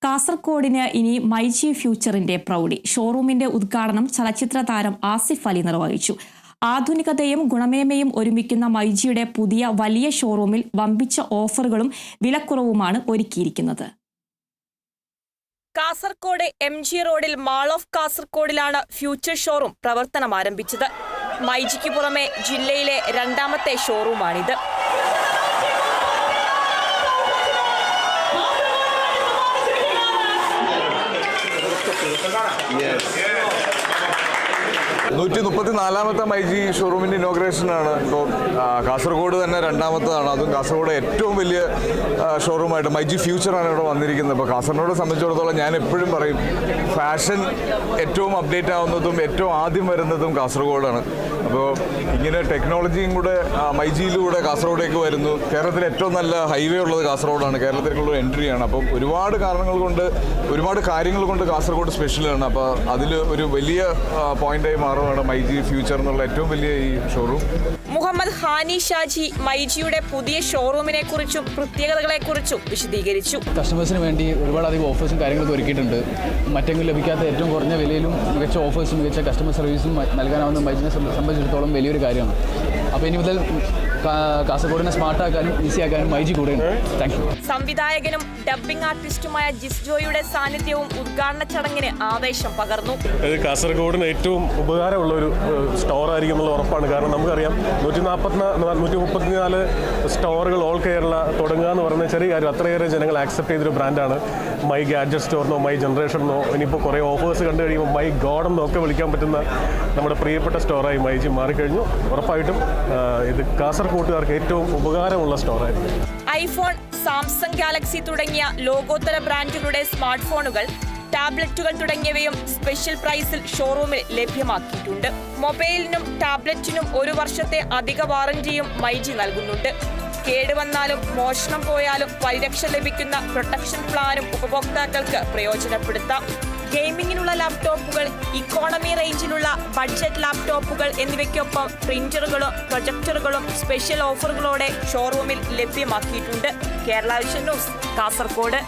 കാസർഗോഡിന് ഇനി മൈജി ഫ്യൂച്ചറിന്റെ പ്രൗഢി. ഷോറൂമിന്റെ ഉദ്ഘാടനം ചലച്ചിത്ര താരം ആസിഫ് അലി നിർവഹിച്ചു. ആധുനികതയും ഗുണമേന്മയും ഒരുമിക്കുന്ന മൈജിയുടെ പുതിയ വലിയ ഷോറൂമിൽ വമ്പിച്ച ഓഫറുകളും വിലക്കുറവുമാണ് ഒരുക്കിയിരിക്കുന്നത്. കാസർഗോഡ് MG റോഡിൽ മാൾ ഓഫ് കാസർഗോഡിലാണ് ഫ്യൂച്ചർ ഷോറൂം പ്രവർത്തനം ആരംഭിച്ചത്. മൈജിക്ക് പുറമെ ജില്ലയിലെ രണ്ടാമത്തെ ഷോറൂമാണിത്. Yes. 134ാമത്തെ മൈജി ഷോറൂമിൻ്റെ ഇനോഗ്രേഷനാണ്. ഇപ്പോൾ കാസർഗോഡ് തന്നെ രണ്ടാമത്തതാണ്. അതും കാസർഗോഡ് ഏറ്റവും വലിയ ഷോറൂമായിട്ട് മൈജി ഫ്യൂച്ചറാണ് ഇവിടെ വന്നിരിക്കുന്നത്. ഇപ്പോൾ കാസർഗോഡിനെ സംബന്ധിച്ചിടത്തോളം ഞാൻ എപ്പോഴും പറയും, ഫാഷൻ ഏറ്റവും അപ്ഡേറ്റ് ആവുന്നതും ഏറ്റവും ആദ്യം വരുന്നതും കാസർഗോഡാണ്. അപ്പോൾ ഇങ്ങനെ ടെക്നോളജിയും കൂടെ മൈജിയിലൂടെ കാസർഗോഡേക്ക് വരുന്നു. കേരളത്തിൽ ഏറ്റവും നല്ല ഹൈവേ ഉള്ളത് കാസർഗോഡാണ്. കേരളത്തിലേക്കുള്ള എൻട്രിയാണ്. അപ്പം ഒരുപാട് കാരണങ്ങൾ കൊണ്ട്, ഒരുപാട് കാര്യങ്ങൾ കൊണ്ട് കാസർഗോഡ് സ്പെഷ്യലാണ്. അപ്പോൾ അതിൽ ഒരു വലിയ പോയിന്റായി മാറുകയാണ് മൈജി ഫ്യൂച്ചർ എന്നുള്ള ഏറ്റവും വലിയ ഈ ഷോറൂം. മുഹമ്മദ് ഹാനി ഷാജി മൈജിയുടെ പുതിയ ഷോറൂമിനെ കുറിച്ചും പ്രത്യേകതകളെ കുറിച്ചും വിശദീകരിച്ചു. കസ്റ്റമേഴ്സിന് വേണ്ടി ഒരുപാടധികം ഓഫേഴ്സും കാര്യങ്ങളൊക്കെ ഒരുക്കിയിട്ടുണ്ട്. മറ്റെങ്കിലും ലഭിക്കാത്ത ഏറ്റവും കുറഞ്ഞ വിലയിലും മികച്ച ഓഫേഴ്സും മികച്ച കസ്റ്റമർ സർവീസും നൽകാനാവുന്ന മൈജിനെ സംബന്ധിച്ചിടത്തോളം വലിയൊരു കാര്യമാണ്. അപ്പോൾ ഇനി മുതൽ കാസർഗോഡിനെ സ്മാർട്ടാക്കാനും ഈസിയാക്കാനും മൈജി കൂടെയുണ്ട്. Thank you. സംവിധായകനും ഡബ്ബിംഗ് ആർട്ടിസ്റ്റുമായ ജിസ്ജോയുടെ സാന്നിധ്യവും ഉദ്ഘാടന ചടങ്ങിന് ആവേശം പകർന്നു. കാസർഗോഡിന് ഏറ്റവും ഉപകാരമുള്ള ഒരു സ്റ്റോർ ആയിരിക്കും എന്നുള്ള ഉറപ്പാണ്. കാരണം നമുക്കറിയാം 134 സ്റ്റോറുകൾ ഓൾ കേരള തുടങ്ങുക എന്ന് പറയുന്ന ചെറിയ കാര്യം. അത്രയേറെ ജനങ്ങൾ ആക്സെപ്റ്റ് ചെയ്തൊരു ബ്രാൻഡാണ്. മൈ ഗാഡ്ജറ്റ് സ്റ്റോറിനോ മൈ ജനറേഷനോ ഇനിയിപ്പോൾ കുറേ ഓഫേഴ്സ് കണ്ടു കഴിയുമ്പോൾ മൈ ഗോഡ് എന്നൊക്കെ വിളിക്കാൻ പറ്റുന്ന നമ്മുടെ പ്രിയപ്പെട്ട സ്റ്റോറായി മൈജി മാറിക്കഴിഞ്ഞു. ഉറപ്പായിട്ടും ഇത് കാസർഗോട്ടുകാർക്ക് ഏറ്റവും ഉപകാരമുള്ള സ്റ്റോറായിരിക്കും. ഐഫോൺ, സാംസങ് ഗാലക്സി തുടങ്ങിയ ലോകോത്തര ബ്രാൻഡുകളുടെ സ്മാർട്ട് ഫോണുകൾ, ടാബ്ലറ്റുകൾ തുടങ്ങിയവയും സ്പെഷ്യൽ പ്രൈസിൽ ഷോറൂമിൽ ലഭ്യമാക്കിയിട്ടുണ്ട്. മൊബൈലിനും ടാബ്ലറ്റിനും 1 വർഷത്തെ അധിക വാറന്റിയും മൈജി നൽകുന്നുണ്ട്. കേടുവന്നാലും മോഷണം പോയാലും പരിരക്ഷ ലഭിക്കുന്ന പ്രൊട്ടക്ഷൻ പ്ലാനും ഉപഭോക്താക്കൾക്ക് പ്രയോജനപ്പെടുത്താം. ഗെയിമിങ്ങിനുള്ള ലാപ്ടോപ്പുകൾ, ഇക്കോണമി റേഞ്ചിലുള്ള ബഡ്ജറ്റ് ലാപ്ടോപ്പുകൾ എന്നിവയ്ക്കൊപ്പം പ്രിന്ററുകളും പ്രൊജക്ടറുകളും സ്പെഷ്യൽ ഓഫറുകളോടെ ഷോറൂമിൽ ലഭ്യമാക്കിയിട്ടുണ്ട്. Kerala Vision News, Kasaragod.